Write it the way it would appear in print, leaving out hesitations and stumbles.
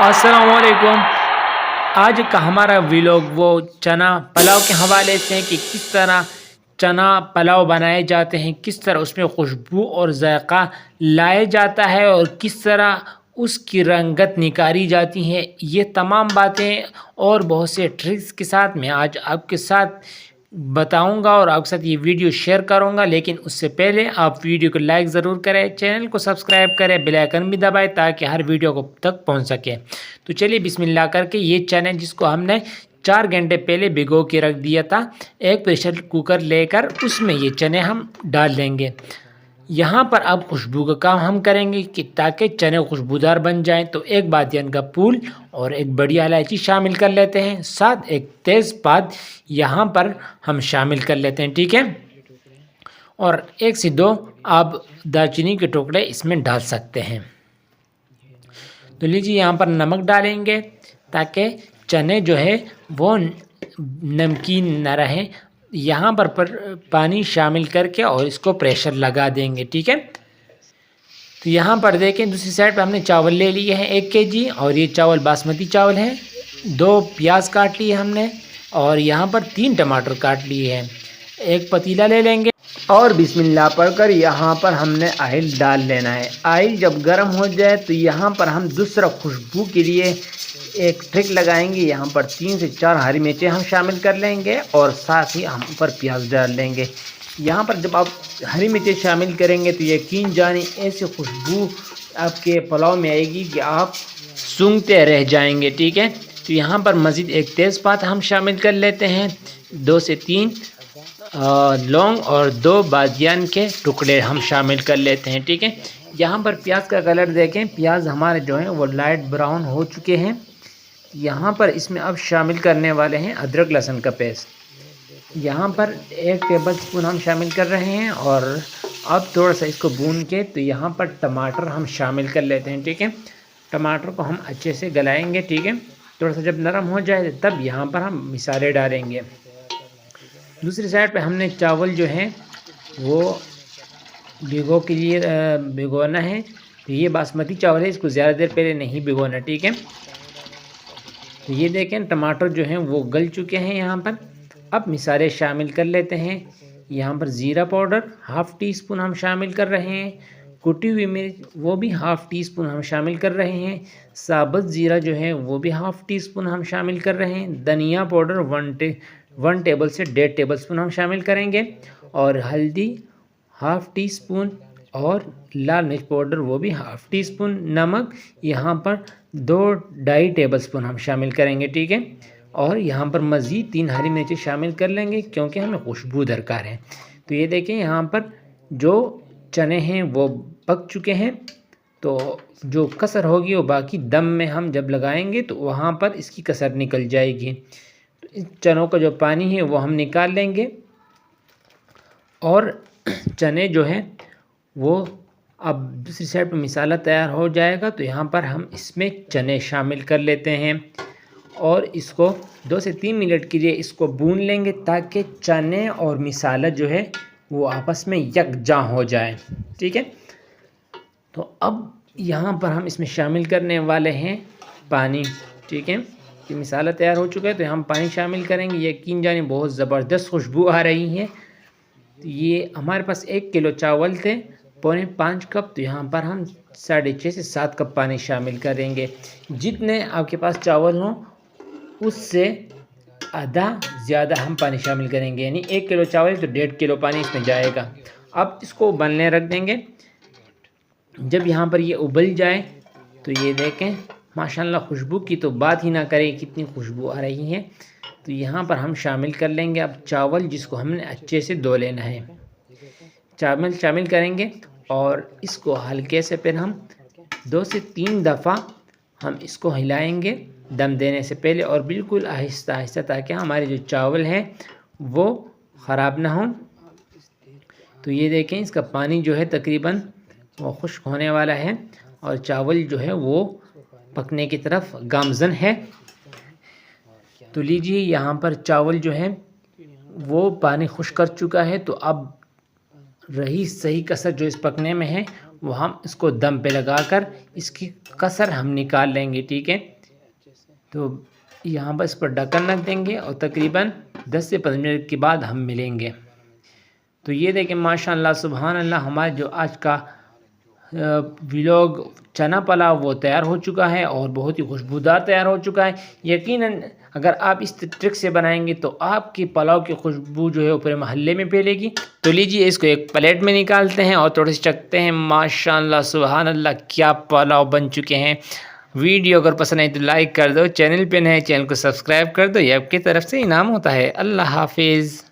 अस्सलामुअलैकुम। आज का हमारा व्लॉग वो चना पुलाव के हवाले से है कि किस तरह चना पुलाव बनाए जाते हैं, किस तरह उसमें खुशबू और जायका लाया जाता है और किस तरह उसकी रंगत निकाली जाती है। ये तमाम बातें और बहुत से ट्रिक्स के साथ मैं आज आपके साथ बताऊंगा और आपके साथ ये वीडियो शेयर करूंगा। लेकिन उससे पहले आप वीडियो को लाइक ज़रूर करें, चैनल को सब्सक्राइब करें, बेल आइकन भी दबाएं ताकि हर वीडियो को तक पहुंच सके। तो चलिए बिस्मिल्लाह करके ये चने जिसको हमने 4 घंटे पहले भिगो के रख दिया था, एक प्रेशर कुकर लेकर उसमें ये चने हम डाल देंगे। यहाँ पर अब खुशबू का काम हम करेंगे कि ताकि चने खुशबूदार बन जाएं। तो एक बादियान का फूल और एक बड़ी इलायची शामिल कर लेते हैं, साथ एक तेज़पात यहाँ पर हम शामिल कर लेते हैं, ठीक है। और 1 से 2 आप दालचीनी के टुकड़े इसमें डाल सकते हैं। तो लीजिए यहाँ पर नमक डालेंगे ताकि चने जो है वो नमकीन न रहे। यहाँ पर पानी शामिल करके और इसको प्रेशर लगा देंगे, ठीक है। तो यहाँ पर देखें दूसरी साइड पर हमने चावल ले लिए हैं 1 केजी और ये चावल बासमती चावल है। 2 प्याज काट लिए हमने और यहाँ पर 3 टमाटर काट लिए हैं। एक पतीला ले लेंगे और बिस्मिल्लाह पढ़कर यहाँ पर हमने ऑयल डाल लेना है। ऑयल जब गर्म हो जाए तो यहाँ पर हम दूसरा खुशबू के लिए एक ट्रिक लगाएंगे। यहाँ पर 3 से 4 हरी मिर्चें हम शामिल कर लेंगे और साथ ही हम ऊपर प्याज डाल लेंगे। यहाँ पर जब आप हरी मिर्चें शामिल करेंगे तो यकीन जानिए ऐसी खुशबू आपके पुलाव में आएगी कि आप सूंघते रह जाएंगे, ठीक है। तो यहाँ पर मज़ीद एक तेज़पात हम शामिल कर लेते हैं, 2 से 3 लौंग और 2 बादियान के टुकड़े हम शामिल कर लेते हैं, ठीक है। यहाँ पर प्याज का कलर देखें, प्याज हमारे जो हैं वो लाइट ब्राउन हो चुके हैं। यहाँ पर इसमें अब शामिल करने वाले हैं अदरक लहसुन का पेस्ट। यहाँ पर 1 टेबलस्पून हम शामिल कर रहे हैं और अब थोड़ा सा इसको भून के तो यहाँ पर टमाटर हम शामिल कर लेते हैं, ठीक है। टमाटर को हम अच्छे से गलाएंगे, ठीक है। थोड़ा सा जब नरम हो जाए तब यहाँ पर हम मिसाले डालेंगे। दूसरी साइड पे हमने चावल जो है वो भिगोना है। तो ये बासमती चावल है, इसको ज़्यादा देर पहले नहीं भिगोना, ठीक है। तो ये देखें टमाटर जो हैं वो गल चुके हैं। यहाँ पर अब मिसाले शामिल कर लेते हैं। यहाँ पर ज़ीरा पाउडर ½ टीस्पून हम शामिल कर रहे हैं, कुटी हुई मिर्च वो भी ½ टीस्पून हम शामिल कर रहे हैं, साबुत ज़ीरा जो है वो भी ½ टीस्पून हम शामिल कर रहे हैं, धनिया पाउडर 1 टेबल से 1.5 टेबलस्पून हम शामिल करेंगे और हल्दी ½ टीस्पून और लाल मिर्च पाउडर वो भी ½ टीस्पून, नमक यहाँ पर 2-2.5 टेबलस्पून हम शामिल करेंगे, ठीक है। और यहाँ पर मज़ीद 3 हरी मिर्चें शामिल कर लेंगे क्योंकि हमें खुशबू दरकार है। तो ये देखें यहाँ पर जो चने हैं वो पक चुके हैं। तो जो कसर होगी वो बाकी दम में हम जब लगाएंगे तो वहाँ पर इसकी कसर निकल जाएगी। तो इस चनों का जो पानी है वो हम निकाल लेंगे और चने जो हैं वो अब दूसरी साइड पर मिसाला तैयार हो जाएगा। तो यहाँ पर हम इसमें चने शामिल कर लेते हैं और इसको 2 से 3 मिनट के लिए इसको भून लेंगे ताकि चने और मिसाला जो है वो आपस में यकजां हो जाए, ठीक है। तो अब यहाँ पर हम इसमें शामिल करने वाले हैं पानी, ठीक है। कि मिसाला तैयार हो चुका है तो हम पानी शामिल करेंगे। यकीन जानिए बहुत ज़बरदस्त खुशबू आ रही है। तो ये हमारे पास 1 किलो चावल थे, 4.5 कप। तो यहाँ पर हम 6.5 से 7 कप पानी शामिल करेंगे। जितने आपके पास चावल हों उससे आधा ज़्यादा हम पानी शामिल करेंगे, यानी 1 किलो चावल तो 1.5 किलो पानी इसमें जाएगा। अब इसको उबलने रख देंगे। जब यहाँ पर ये उबल जाए तो ये देखें माशाल्लाह खुशबू की तो बात ही ना करें, कितनी खुशबू आ रही है। तो यहाँ पर हम शामिल कर लेंगे अब चावल, जिसको हमने अच्छे से धो लेना है। चावल शामिल करेंगे और इसको हल्के से फिर हम 2 से 3 दफ़ा हम इसको हिलाएंगे दम देने से पहले और बिल्कुल आहिस्ता आहिस्ता, ताकि हमारे जो चावल हैं वो ख़राब ना हो। तो ये देखें इसका पानी जो है तकरीबन वो खुश्क होने वाला है और चावल जो है वो पकने की तरफ गामज़न है। तो लीजिए यहाँ पर चावल जो है वो पानी खुश्क कर चुका है। तो अब रही सही कसर जो इस पकने में है वो हम इसको दम पे लगाकर इसकी कसर हम निकाल लेंगे, ठीक है। तो यहाँ पर इस पर ढक्कन रख देंगे और तकरीबन 10 से 15 मिनट के बाद हम मिलेंगे। तो ये देखें माशाअल्लाह सुभान अल्लाह, हमारे जो आज का व्लॉग चना पुलाव वो तैयार हो चुका है और बहुत ही खुशबूदार तैयार हो चुका है। यकीनन अगर आप इस ट्रिक से बनाएंगे तो आपकी पुलाव की खुशबू जो है वो पूरे मोहल्ले में फैलेगी। तो लीजिए इसको एक प्लेट में निकालते हैं और थोड़े से चखते हैं। माशाअल्लाह सुभान अल्लाह, क्या पुलाव बन चुके हैं। वीडियो अगर पसंद आई तो लाइक कर दो, चैनल पे नए चैनल को सब्सक्राइब कर दो, ये आपकी तरफ से इनाम होता है। अल्लाह हाफिज़।